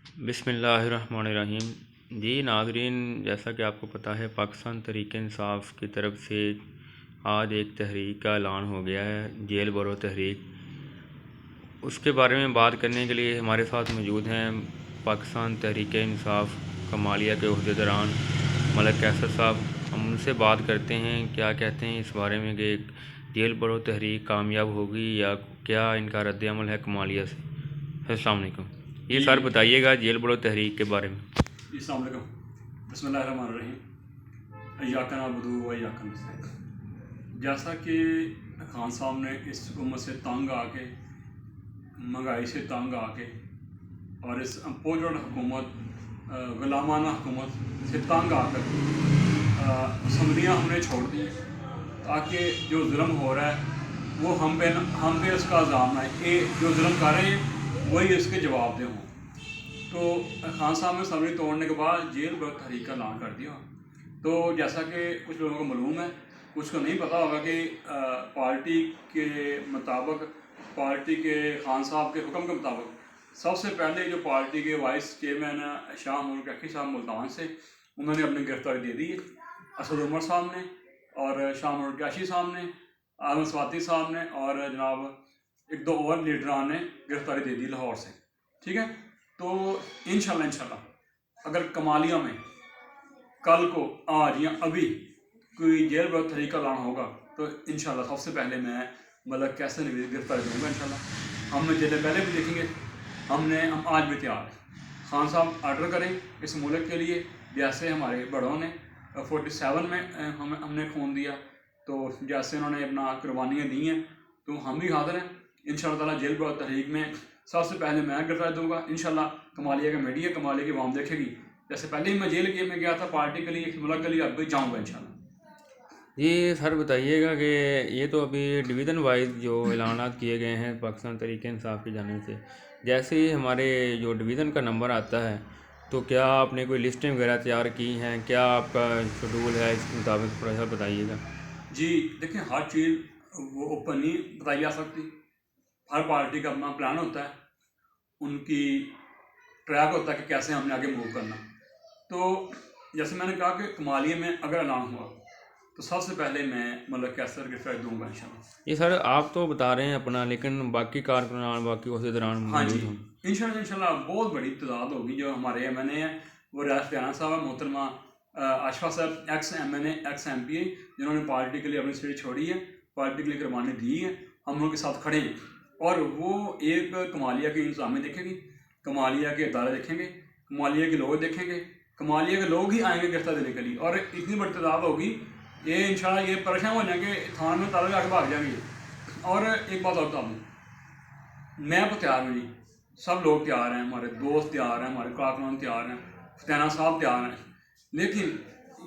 बिस्मिल्लाहिर्रहमानिर्रहीम। जी नाज़रीन, जैसा कि आपको पता है पाकिस्तान तहरीक-ए-इंसाफ़ की तरफ से आज एक तहरीक का ऐलान हो गया है, जेल भरो तहरीक। उसके बारे में बात करने के लिए हमारे साथ मौजूद हैं पाकिस्तान तहरीक-ए-इंसाफ़ कमालिया के ओहदेदारान मलिक कैसर साहब। हम उनसे बात करते हैं क्या कहते हैं इस बारे में कि जेल भरो तहरीक कामयाब होगी या क्या इनका रद्द-ए-अमल है कमालिया से। अस्सलाम वालेकुम। ये जी सर बताइएगा जेल भरो तहरीक के बारे में। अस्सलाम वालेकुम। बिस्मिल्लाहिर्रहमानिर्रहीम। इय्याका नअबुदु व इय्याका नस्तईन। जैसा कि खान साहब ने इस हुकूमत से तंग आके, महंगाई से तंग आके और इस पोजड़ हुकूमत, गुलामाना हुकूमत से तंग आकर असम्बलियाँ हमने छोड़ दी ताकि जो जुल्म हो रहा है वो हम पे उसका इल्ज़ाम ना आए कि जो जुल्म कर रहे हैं वही इसके जवाब दे हों। तो खान साहब ने असम्बली तोड़ने के बाद जेल भरो तहरीक का ऐलान कर दिया। तो जैसा कि कुछ लोगों को मालूम है, कुछ को नहीं पता होगा कि पार्टी के मुताबिक, पार्टी के खान साहब के हुक्म के मुताबिक सबसे पहले जो पार्टी के वाइस चेयरमैन शाह मुल्क साहब मुल्तान से, उन्होंने अपनी गिरफ्तारी दे दी है। असद उमर साहब ने और शाह मुल्क साहब ने, आलम स्वाति साहब ने और जनाब एक दो और लीडरान ने गिरफ्तारी दे दी लाहौर से। ठीक है, तो इंशाल्लाह अगर कमालिया में कल को, आज या अभी कोई जेल भरो तहरीक का ऐलान होगा तो इंशाल्लाह सबसे पहले मैं मलिक कैसर ने भी गिरफ्तारी दूँगा इंशाल्लाह। हमने जेलें पहले भी देखेंगे, हम आज भी तैयार हैं। खान साहब आर्डर करें इस मुल्क के लिए, जैसे हमारे बड़ों ने 47 में हमने खून दिया, तो जैसे उन्होंने अपना कुर्बानियाँ दी हैं तो हम भी हाजिर हैं। इंशाल्लाह ताला जेल भरो तहरीक में सबसे पहले मैं गिरफ्तारी दूँगा इंशाल्लाह। कमालिया का मीडिया, कमालिया की आवाम देखेगी, जैसे पहले ही मैं जेल में गया था पार्टी के लिए, मुल्क के लिए, अब भी जाऊँगा इंशाल्लाह। जी सर बताइएगा कि ये तो अभी डिवीज़न वाइज जो ऐलानात किए गए हैं पाकिस्तान तहरीक-ए-इंसाफ़ की जानिब से, जैसे ही हमारे जो डिवीज़न का नंबर आता है तो क्या आपने कोई लिस्टें वगैरह तैयार की हैं? क्या आपका शेड्यूल है इस मुताबिक थोड़ा सा बताइएगा। जी देखिए, हर चीज़ वो ओपन नहीं बताई जा सकती। हर पार्टी का अपना प्लान होता है, उनकी ट्रैक होता है कि कैसे हमने आगे मूव करना। तो जैसे मैंने कहा कि कमालिया में अगर ऐलान हुआ तो सबसे पहले मैं मलिक कैसर की गिरफ्तारी दूंगा इंशाल्लाह। ये सर आप तो बता रहे हैं अपना, लेकिन बाकी कारकुनान, बाकी ओहदेदारान हाँ जी, मौजूद हों। इंशाल्लाह बहुत बड़ी तादाद होगी। जो हमारे MNA हैं वो रियासत राना साहब है, मोहतरमा आशफा साहब, एक्स MNA, एक्स MP, जिन्होंने पार्टी के लिए अपनी सीट छोड़ी है, पार्टी के लिए कुर्बानी दी है, हम उनके साथ खड़े हैं। और वो एक कमालिया की इंतजामी देखेगी, कमालिया के अदारे देखेंगे, कमालिया के लोग देखेंगे, कमालिया के लोग ही आएंगे गिरफ्तार देने के लिए। और इतनी बड़ी तादाद होगी, ये इंशाल्लाह ये परेशान हो जाएंगे, थाने में ताले आके भाग जाएंगे। और एक बात और बता दूँ, मैं तो तैयार हूँ जी, सब लोग तैयार हैं, हमारे दोस्त तैयार हैं, हमारे कारकुनान तैयार हैं, फतेहाना साहब तैयार हैं। लेकिन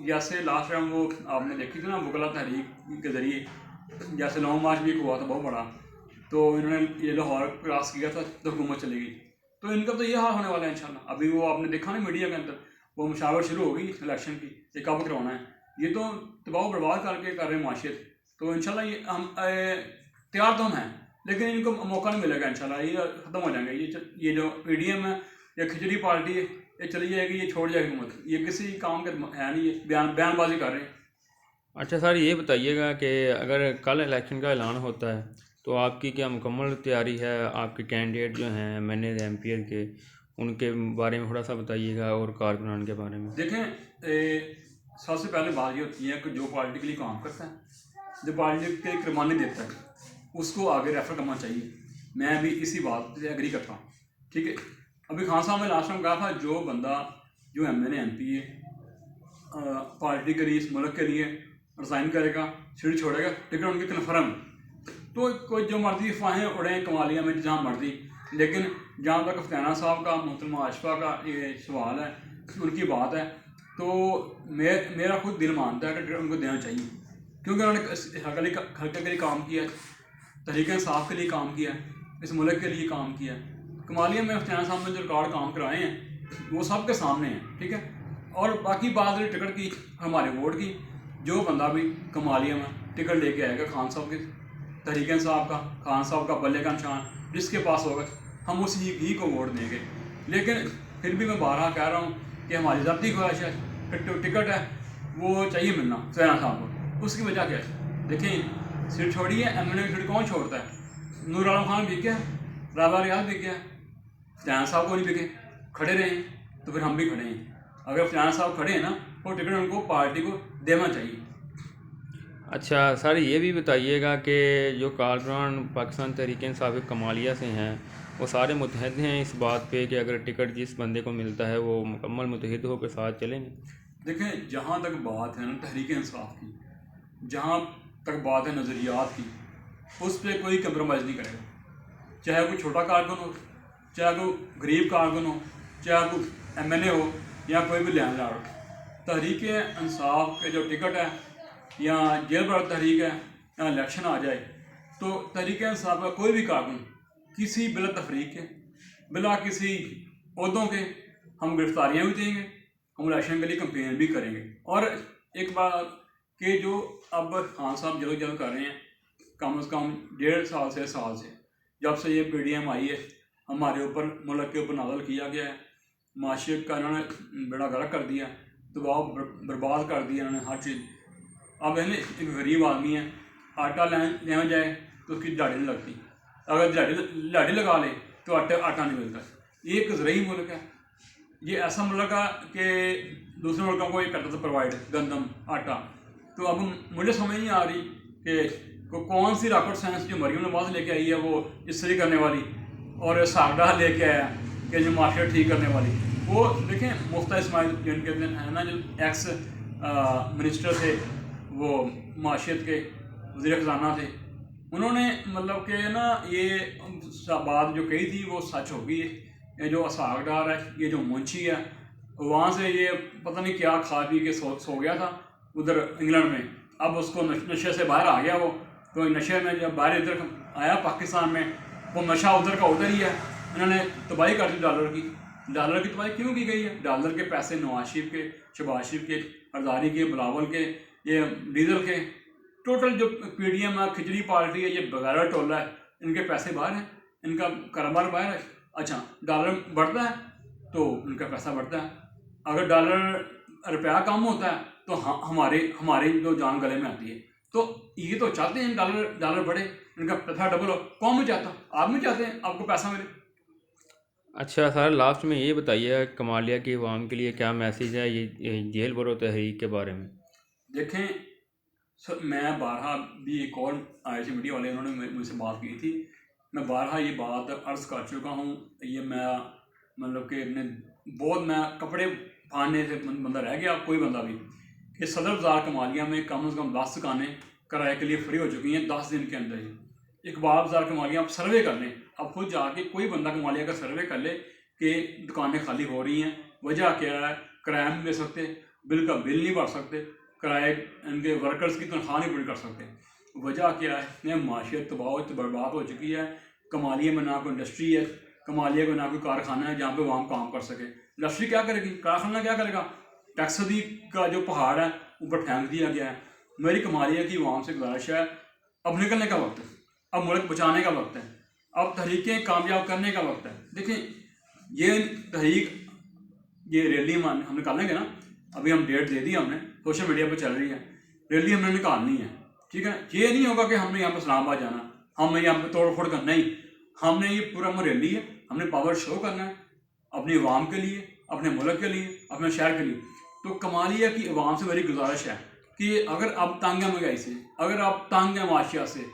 जैसे लास्ट टाइम वो आपने देखी थी ना वकला तहरीक के ज़रिए, जैसे 9 मार्च भी हुआ था बहुत बड़ा, तो इन्होंने ये लाहौर क्रॉस किया था तो हुकूमत चली गई। तो इनका तो ये हाल होने वाला है इंशाल्लाह। अभी वो आपने देखा ना मीडिया के अंदर, वो मुशावरत शुरू हो गई इलेक्शन की, ये कब करवाना है। ये तो तबाह बर्बाद करके कर रहे हैं माशियत। तो इंशाल्लाह ये हम तैयार तो हम हैं, लेकिन इनको मौका नहीं मिलेगा इंशाल्लाह। ये ख़त्म हो जाएंगे, ये जो PDM है, ये खिचड़ी पार्टी है, ये चली जाएगी, ये छोड़ जाएगी हुकूमत। ये किसी काम के है नहीं, ये बयानबाजी कर रहे हैं। अच्छा सर ये बताइएगा कि अगर कल इलेक्शन का ऐलान होता है तो आपकी क्या मुकम्मल तैयारी है? आपके कैंडिडेट जो हैं MNA MP के, उनके बारे में थोड़ा सा बताइएगा और कारकुनान के बारे में। देखें, सबसे पहले बात ये होती है कि जो पार्टी के लिए काम करता है, जो पार्टी के लिए कुर्बानी देता है, उसको आगे रेफर करना चाहिए। मैं भी इसी बात से एग्री करता हूँ। ठीक है, अभी खान साहब ने लास्ट टाइम कहा था, जो बंदा, जो MNA MP पार्टी के लिए, इस मुल्क के लिए रिज़ाइन करेगा, सीट छोड़ेगा, टिकट उनकी कन्फर्म। तो कोई जो मर्जी अफवाहें उड़ें कमालिया में जहाँ मर्जी, लेकिन जहाँ तक फतेहाना साहब का, मोहतरमा आशफा का ये सवाल है, उनकी बात है, तो मेरा खुद दिल मानता है कि टिकट उनको देना चाहिए, क्योंकि उन्होंने हल्के के लिए काम किया, तहरीक-ए-इंसाफ के लिए काम किया, इस मुल्क के लिए काम किया। कमालिया में फतेहाना साहब ने जो रिकॉर्ड काम कराए हैं वो सबके सामने हैं। ठीक है, और बाकी बात रही टिकट की, हमारे वोट की, जो बंदा भी कमालिया में टिकट लेके आएगा खान साहब के, तहरीक-ए-इंसाफ का, खान साहब का बल्ले का निशान जिसके पास होगा, हम उसी ही को वोट देंगे। लेकिन फिर भी मैं बारहा कह रहा हूँ कि हमारी ज़ाती ख्वाहिश है, टिकट है वो चाहिए मिलना सैन साहब को। उसकी वजह क्या है? देखें, सीट छोड़ी है, MNA की सीट कौन छोड़ता है? नूर आलम खान बिक गया, राबा रियाज बिक गया, सैन साहब को नहीं बिके, खड़े रहे, तो फिर हम भी खड़े हैं। अगर सैन साहब खड़े हैं ना, वो टिकट उनको पार्टी को देना चाहिए। अच्छा सर, ये भी बताइएगा कि जो कारकुनान पाकिस्तान तहरीक इंसाफ कमालिया से हैं वो सारे मुतहद हैं इस बात पे कि अगर टिकट जिस बंदे को मिलता है वो मुकम्मल मुतहद होकर साथ चलेंगे? देखें, जहाँ तक बात है ना तहरीक इंसाफ की, जहाँ तक बात है नज़रियात की, उस पर कोई कंप्रोमाइज़ नहीं करेगा। चाहे कोई छोटा कारकुन हो, चाहे कोई गरीब कारकुन हो, चाहे कोई MNA हो या कोई भी लैंडलॉर्ड हो। तहरीक इंसाफ के जो टिकट है या जेल भरो तहरीक है या इलेक्शन आ जाए, तो तहरीक इंसाफ का कोई भी कारकुन किसी बिला तफरीक के, बिला किसी ओहदों के हम गिरफ्तारियाँ भी देंगे, हम इलेक्शन के लिए कंपेन भी करेंगे। और एक बात कि जो अब खान साहब जल्द कर रहे हैं, कम से कम 1.5 साल से जब से ये PDM आई है, हमारे ऊपर, मुल्क के ऊपर नाज़िल किया गया है, माशियत का इन्होंने बेड़ा गर्क कर दिया, दबाव बर्बाद कर दिया इन्होंने हर चीज़। अब है एक गरीब आदमी है, आटा लेना जाए तो उसकी दिहाड़ी नहीं लगती, अगर दिहाड़ी लगा ले तो आटा नहीं मिलता। ये एक ज़रूरी मुल्क है, ये ऐसा मुल्क है कि दूसरे मुल्कों को ये करता था प्रोवाइड गंदम आटा। तो अब मुझे समझ नहीं आ रही कि कौन सी रॉकेट साइंस जो मरियम नवाज लेके आई है वो इससे करने वाली, और सागडा लेके आया कि जो मार्शल ठीक करने वाली। वो देखें, मुफ्ता इस्माइल जिनके है ना, जो एक्स मिनिस्टर थे, वो माशियत के वज़ीर ख़जाना थे, उन्होंने मतलब कि ना ये बात जो कही थी वो सच हो गई है। ये जो सागडार है, ये जो मुंशी है, वहाँ से ये पता नहीं क्या खा पी के सो गया था उधर इंग्लैंड में। अब उसको नशे से बाहर आ गया वो, तो नशे में जब बाहर इधर आया पाकिस्तान में, वो नशा उधर का उधर ही है। इन्होंने तबाही कर दी डॉलर की तबाही क्यों की गई है? डॉलर के पैसे नवाज शरीफ के, शहबाज शरीफ के, हरदारी के, बिलावल के, ये डीजल के, टोटल जो PDM है, खिचड़ी पार्टी है, ये बगैर टोला है, इनके पैसे बाहर हैं, इनका कारोबार बाहर है। अच्छा, डॉलर बढ़ता है तो उनका पैसा बढ़ता है, अगर डॉलर रुपया कम होता है तो हमारे जो जान गले में आती है। तो ये तो चाहते हैं डॉलर बढ़े, इनका पैसा डबल हो। कौन नहीं चाहता? आप नहीं चाहते हैं आपको पैसा मिले? अच्छा सर, लास्ट में ये बताइए कमालिया की अवाम के लिए क्या मैसेज है ये जेल भरो तहरीक के बारे में? देखें सर, मैं बारहा भी एक और आए थे मीडिया वाले, उन्होंने मुझसे बात की थी, मैं बारहा ये बात अर्ज़ कर चुका हूँ। ये मैं मतलब कि मैं कपड़े फाड़ने से बंदा रह गया, कोई बंदा भी, कि सदर बाज़ार कमालिया में कम से कम 10 दुकानें किराए के लिए फ्री हो चुकी हैं 10 दिन के अंदर ही। इकबाल बाज़ार कमालिया आप सर्वे कर लें, अब खुद जाके कोई बंदा कमालिया का सर्वे कर ले कि दुकानें खाली हो रही हैं, वजह क्या है। किराया नहीं दे सकते, बिल नहीं भर सकते, किराए इनके वर्कर्स की तनख्वाह नहीं पूरी कर सकते, वजह क्या है? माशियत तबाह बर्बाद हो चुकी है। कमालिया में ना कोई इंडस्ट्री है, कमालिया में ना कोई कारखाना है जहाँ पे वहाँ काम कर सके। इंडस्ट्री क्या करेगी, कारखाना क्या करेगा? टैक्सदी का जो पहाड़ है ऊपर फेंक दिया गया है। मेरी कमालिया की आवाम से गुजारिश है, अब निकलने का वक्त है, अब मुल्क बचाने का वक्त है, अब तहरीकें कामयाब करने का वक्त है। देखें, ये तहरीक, ये रैली हम निकालेंगे ना, अभी हम डेट दे दी हमने, सोशल मीडिया पर चल रही है, रैली हमने निकालनी है, ठीक है। ये नहीं होगा कि हमने यहाँ पर इस्लामाबाद जाना, हमने यहाँ पर तोड़ फोड़ करना ही, हमने ये पूरा रैली है, हमने पावर शो करना है अपनी आवाम के लिए, अपने मुल्क के लिए, अपने शहर के लिए। तो कमालिया की आवाम से मेरी गुजारिश है कि अगर आप तंग हैं महंगाई से, अगर आप तंग हैं माशिया से,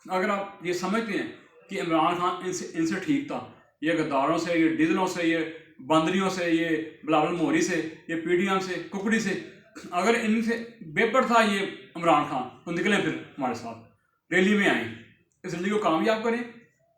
अगर आप ये समझते हैं कि इमरान खान इनसे ठीक था, ये गद्दारों से, ये डीजलों से, ये बंदरियों से, ये बिलावल मोहरी से, ये PDM से, कुकड़ी से, अगर इनसे बेहतर था ये इमरान खान, तो निकलें फिर हमारे साथ रैली में आएँ, इस रैली को कामयाब करें।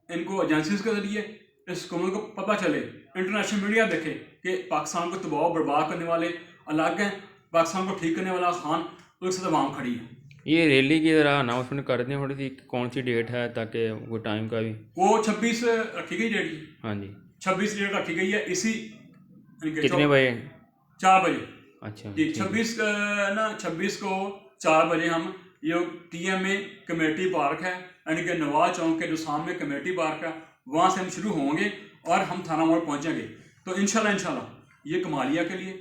इनको एजेंसीज के ज़रिए इस कौम को पता चले, इंटरनेशनल मीडिया देखे कि पाकिस्तान को तबाह बर्बाद करने वाले अलग हैं, पाकिस्तान को ठीक करने वाला खान, तो उससे तमाम खड़ी है। ये रैली की ज़रा अनाउंसमेंट कर दें थोड़ी सी, कौन सी डेट है, ताकि वो टाइम का भी। वो 26 रखी गई डेट की। हाँ जी, 26 डेट रखी गई है, इसी कितने बजे? 4 बजे। अच्छा जी, 26 को 4 बजे हम ये TMA कमेटी पार्क है, यानी कि नवाज चौक के जो सामने कमेटी पार्क है, वहाँ से हम शुरू होंगे और हम थाना मोड़ पहुँचेंगे। तो इंशाल्लाह ये कमालिया के लिए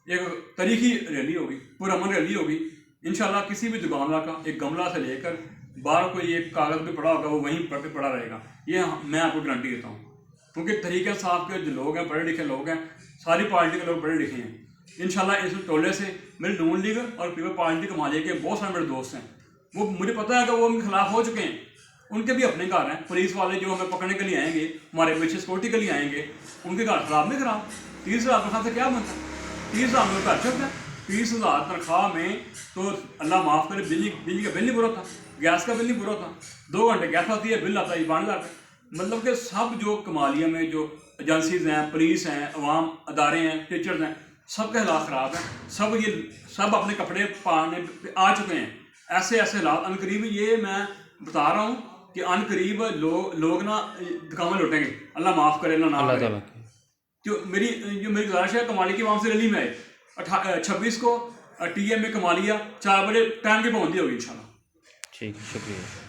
एक तरीकी रैली होगी, पुरअमन रैली होगी। इंशाल्लाह किसी भी दुकानदार का एक गमला से लेकर बाहर कोई एक कागज़ भी पड़ा होगा वो वहीं पर पड़ा रहेगा, ये मैं आपको गारंटी देता हूँ। क्योंकि तहरीक इंसाफ के जो लोग हैं, पढ़े लिखे लोग हैं, सारी पार्टी के लोग पढ़े लिखे हैं। इंशाल्लाह इस टोले से मेरे नून लीग और पीपल पार्टी कमालिया के बहुत सारे मेरे दोस्त हैं, वो मुझे पता है कि वो उनके खिलाफ हो चुके हैं। उनके भी अपने घर हैं, पुलिस वाले जो हमें पकड़ने के लिए आएंगे, हमारे पीछे सिक्योरिटी के लिए आएंगे, उनके घर खराब नहीं खराब। 30,000 तनख्वाह से क्या बनता है? 30,000 में घर चलता है। 30,000 तनख्वाह में तो अल्लाह माफ़ करे बिजली का बिल नहीं पूरा था, गैस का बिल नहीं पूरा था, 2 घंटे गैस आती है, बिल आता है 12,000 का। मतलब कि सब जो कमालिया में जो एजेंसीज हैं, पुलिस हैं, अवाम अदारे हैं, टीचर्स हैं, सब के हालात ख़राब हैं। सब अपने कपड़े पाने पे आ चुके हैं। ऐसे हालात अनकरीब, ये मैं बता रहा हूँ कि अनकरीब लोग ना दुकान लौटेंगे। अल्लाह माफ़ करे, अल्लाह ना करे। जो मेरी गुजारिश है, कमालिया की वहाँ से रैली में आए 26 को TM में कमालिया 4 बजे टाइम की पाबंदी होगी इंशाल्लाह। ठीक, शुक्रिया।